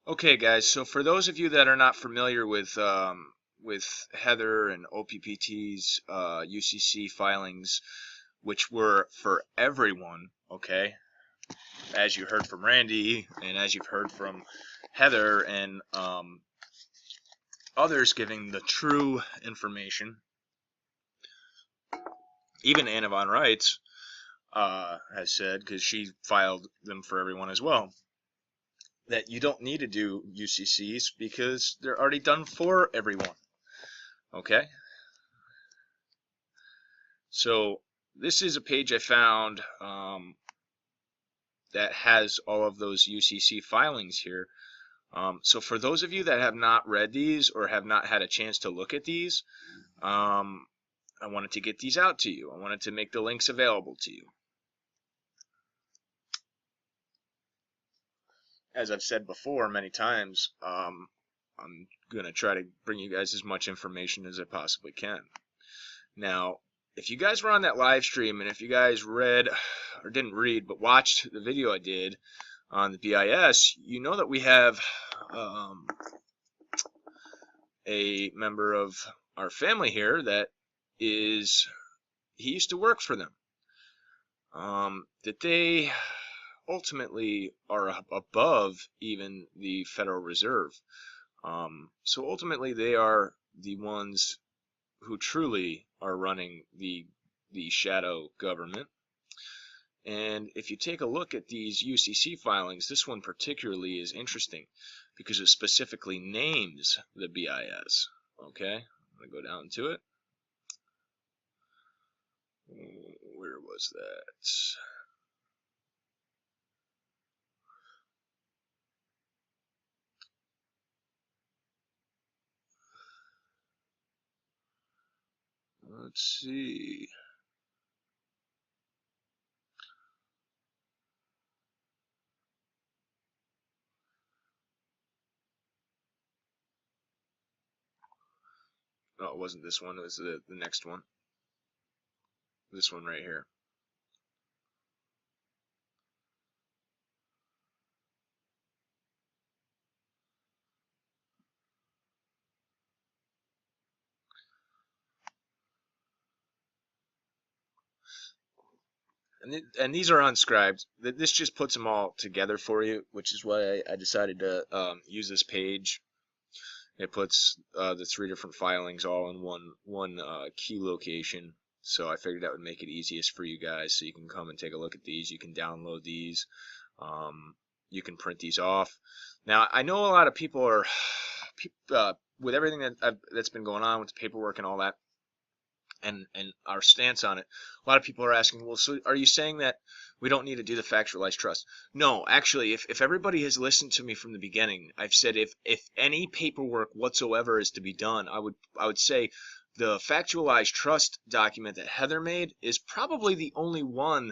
Okay, guys. So for those of you that are not familiar with Heather and OPPT's UCC filings, which were for everyone, okay, as you heard from Randy and as you've heard from Heather and others giving the true information, even Anna von Reitz has said, because she filed them for everyone as well, that you don't need to do UCCs because they're already done for everyone. Okay? So this is a page I found that has all of those UCC filings here. So for those of you that have not read these or have not had a chance to look at these, I wanted to get these out to you. I wanted to make the links available to you. As I've said before many times, I'm going to try to bring you guys as much information as I possibly can. Now, if you guys were on that live stream and if you guys read, or didn't read, but watched the video I did on the BIS, you know that we have a member of our family here that he used to work for them. That they ultimately are above even the Federal Reserve. So ultimately they are the ones who truly are running the shadow government. And if you take a look at these UCC filings, this one particularly is interesting because it specifically names the BIS. Okay, I'm going to go down to it. Where was that? Let's see. No, it wasn't this one. It was the next one. This one right here. And these are unscribed. This just puts them all together for you, which is why I decided to use this page. It puts the 3 different filings all in one key location. So I figured that would make it easiest for you guys, so you can come and take a look at these. You can download these. You can print these off. Now I know a lot of people are with everything that's been going on with the paperwork and all that. And our stance on it. A lot of people are asking, well, so are you saying that we don't need to do the factualized trust? No, actually, if everybody has listened to me from the beginning, I've said if any paperwork whatsoever is to be done, I would say the factualized trust document that Heather made is probably the only one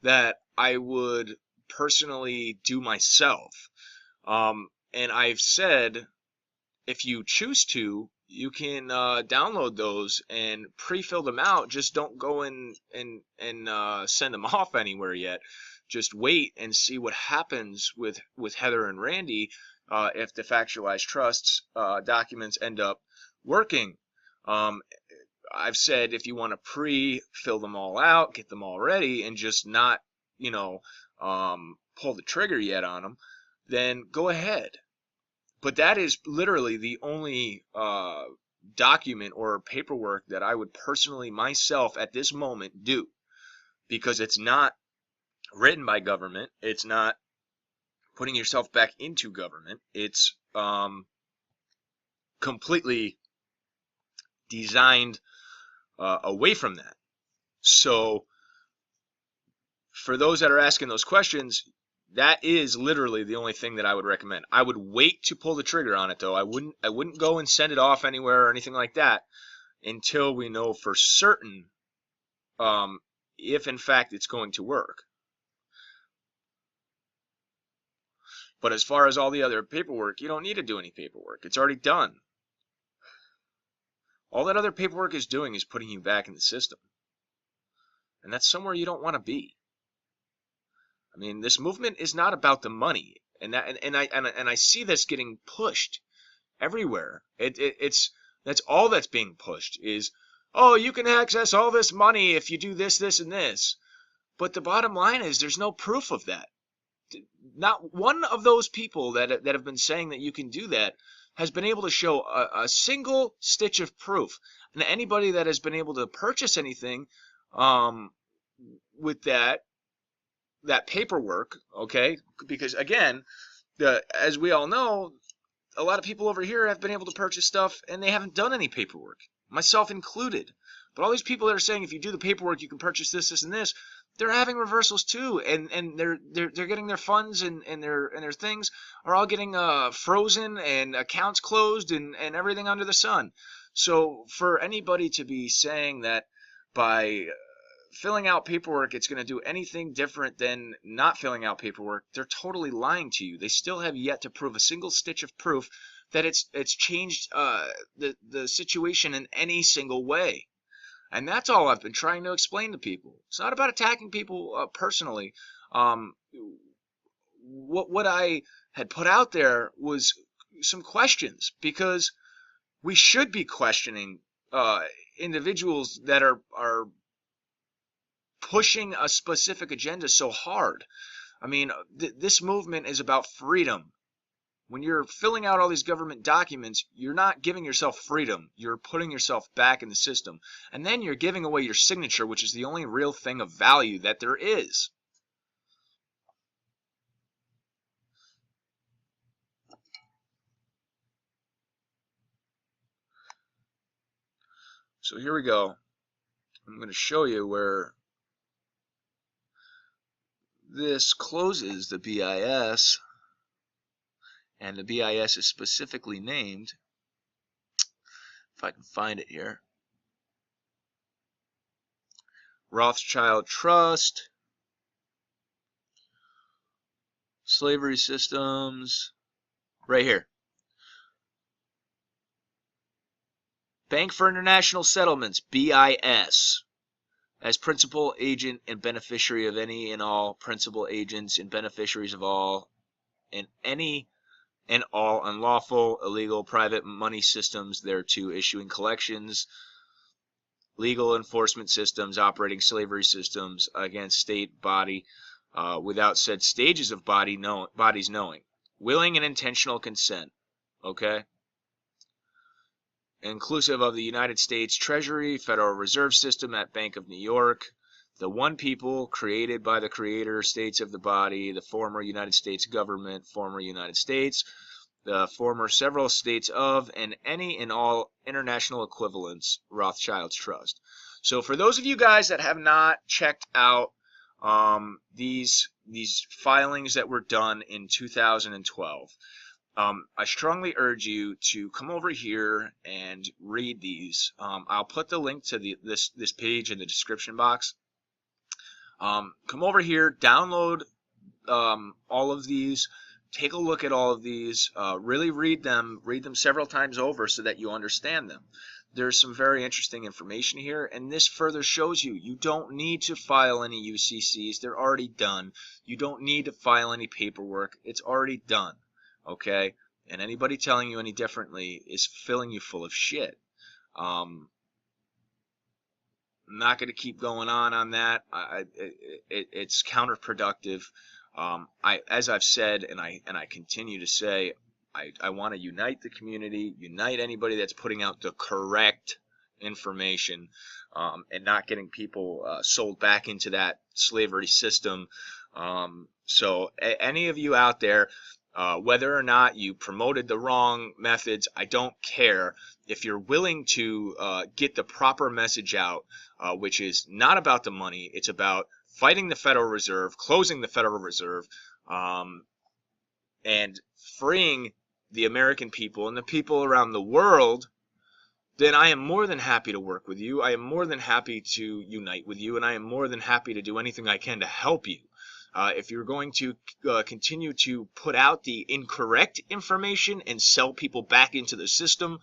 that I would personally do myself. And I've said, if you choose to, you can download those and pre-fill them out. Just don't go in and send them off anywhere yet. Just wait and see what happens with Heather and Randy if the factualized trusts documents end up working. I've said if you want to pre-fill them all out, get them all ready, and just not, pull the trigger yet on them, then go ahead. But that is literally the only document or paperwork that I would personally myself at this moment do, because it's not written by government. It's not putting yourself back into government. It's completely designed away from that. So for those that are asking those questions, that is literally the only thing that I would recommend. I would wait to pull the trigger on it, though. I wouldn't go and send it off anywhere or anything like that until we know for certain if in fact it's going to work. But as far as all the other paperwork, you don't need to do any paperwork. It's already done. All that other paperwork is doing is putting you back in the system. And that's somewhere you don't want to be. I mean, this movement is not about the money. And I see this getting pushed everywhere. It's that's all that's being pushed is, oh, you can access all this money if you do this, this, and this. But the bottom line is there's no proof of that. Not one of those people that have been saying that you can do that has been able to show a single stitch of proof. And anybody that has been able to purchase anything um, with that paperwork, okay, because again, as we all know, a lot of people over here have been able to purchase stuff and they haven't done any paperwork, myself included. But all these people that are saying if you do the paperwork you can purchase this, this, and this, they're having reversals too, and they're getting their funds and their things are all getting frozen and accounts closed and everything under the sun. So for anybody to be saying that by filling out paperwork it's going to do anything different than not filling out paperwork, they're totally lying to you. They still have yet to prove a single stitch of proof that it's changed the situation in any single way. And that's all I've been trying to explain to people. It's not about attacking people personally. What I had put out there was some questions, because we should be questioning individuals that are pushing a specific agenda so hard. I mean, this movement is about freedom. When you're filling out all these government documents, you're not giving yourself freedom. You're putting yourself back in the system. And then you're giving away your signature, which is the only real thing of value that there is. So here we go. I'm going to show you where this closes the BIS. And the BIS is specifically named, if I can find it here, Rothschild Trust, Slavery Systems, right here. Bank for International Settlements, BIS, as principal agent and beneficiary of any and all principal agents and beneficiaries of all and any and all unlawful, illegal, private money systems thereto, issuing collections, legal enforcement systems, operating slavery systems against state body without said stages of bodies knowing, willing and intentional consent, okay? Inclusive of the United States Treasury, Federal Reserve System at Bank of New York, the one people created by the creator states of the body, the former United States government, former United States, the former several states of, and any and all international equivalents, Rothschild's Trust. So for those of you guys that have not checked out these filings that were done in 2012, I strongly urge you to come over here and read these. I'll put the link to this page in the description box. Come over here, download all of these, take a look at all of these, really read them several times over so that you understand them. There's some very interesting information here, and this further shows you don't need to file any UCCs. They're already done. You don't need to file any paperwork. It's already done, okay? And anybody telling you any differently is filling you full of shit. I'm not going to keep going on that. It's counterproductive. As I've said, and I continue to say, I want to unite the community, unite anybody that's putting out the correct information, and not getting people sold back into that slavery system. So any of you out there, whether or not you promoted the wrong methods, I don't care. If you're willing to get the proper message out, which is not about the money, it's about fighting the Federal Reserve, closing the Federal Reserve, and freeing the American people and the people around the world, then I am more than happy to work with you. I am more than happy to unite with you, and I am more than happy to do anything I can to help you. If you're going to continue to put out the incorrect information and sell people back into the system,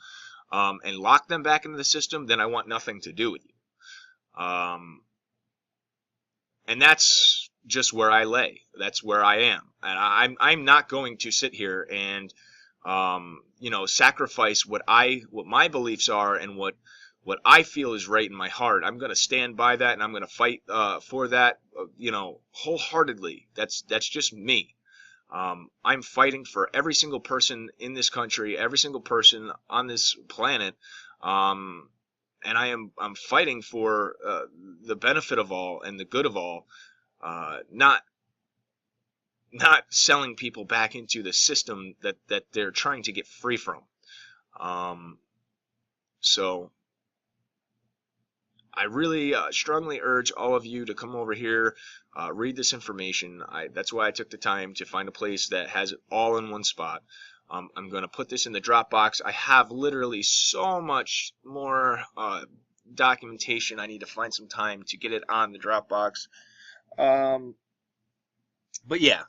and lock them back into the system, then I want nothing to do with you. And that's just where I lay. That's where I am, and I'm not going to sit here and you know, sacrifice what my beliefs are and what I feel is right in my heart. I'm going to stand by that, and I'm going to fight for that, you know, wholeheartedly. That's just me. I'm fighting for every single person in this country, every single person on this planet, and I'm fighting for the benefit of all and the good of all, not selling people back into the system that they're trying to get free from. So I really strongly urge all of you to come over here, read this information. That's why I took the time to find a place that has it all in one spot. I'm going to put this in the Dropbox. I have literally so much more documentation. I need to find some time to get it on the Dropbox. But yeah,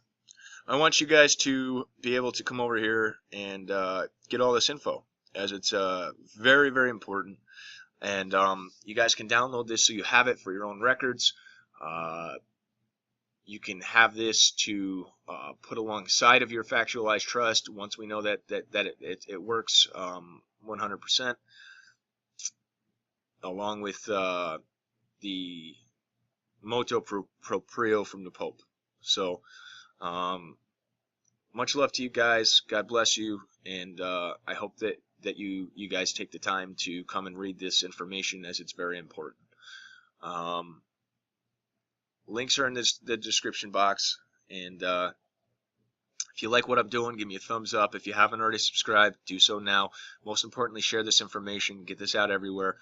I want you guys to be able to come over here and get all this info, as it's very, very important. And you guys can download this so you have it for your own records. You can have this to put alongside of your factualized trust once we know that it works 100%, along with the motu proprio from the Pope. So much love to you guys. God bless you, and I hope that you guys take the time to come and read this information, as it's very important. Links are in the description box, and if you like what I'm doing, give me a thumbs up. If you haven't already subscribed, do so now. Most importantly, share this information. Get this out everywhere.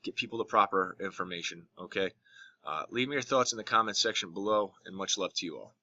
Get people the proper information, okay? Leave me your thoughts in the comments section below, and much love to you all.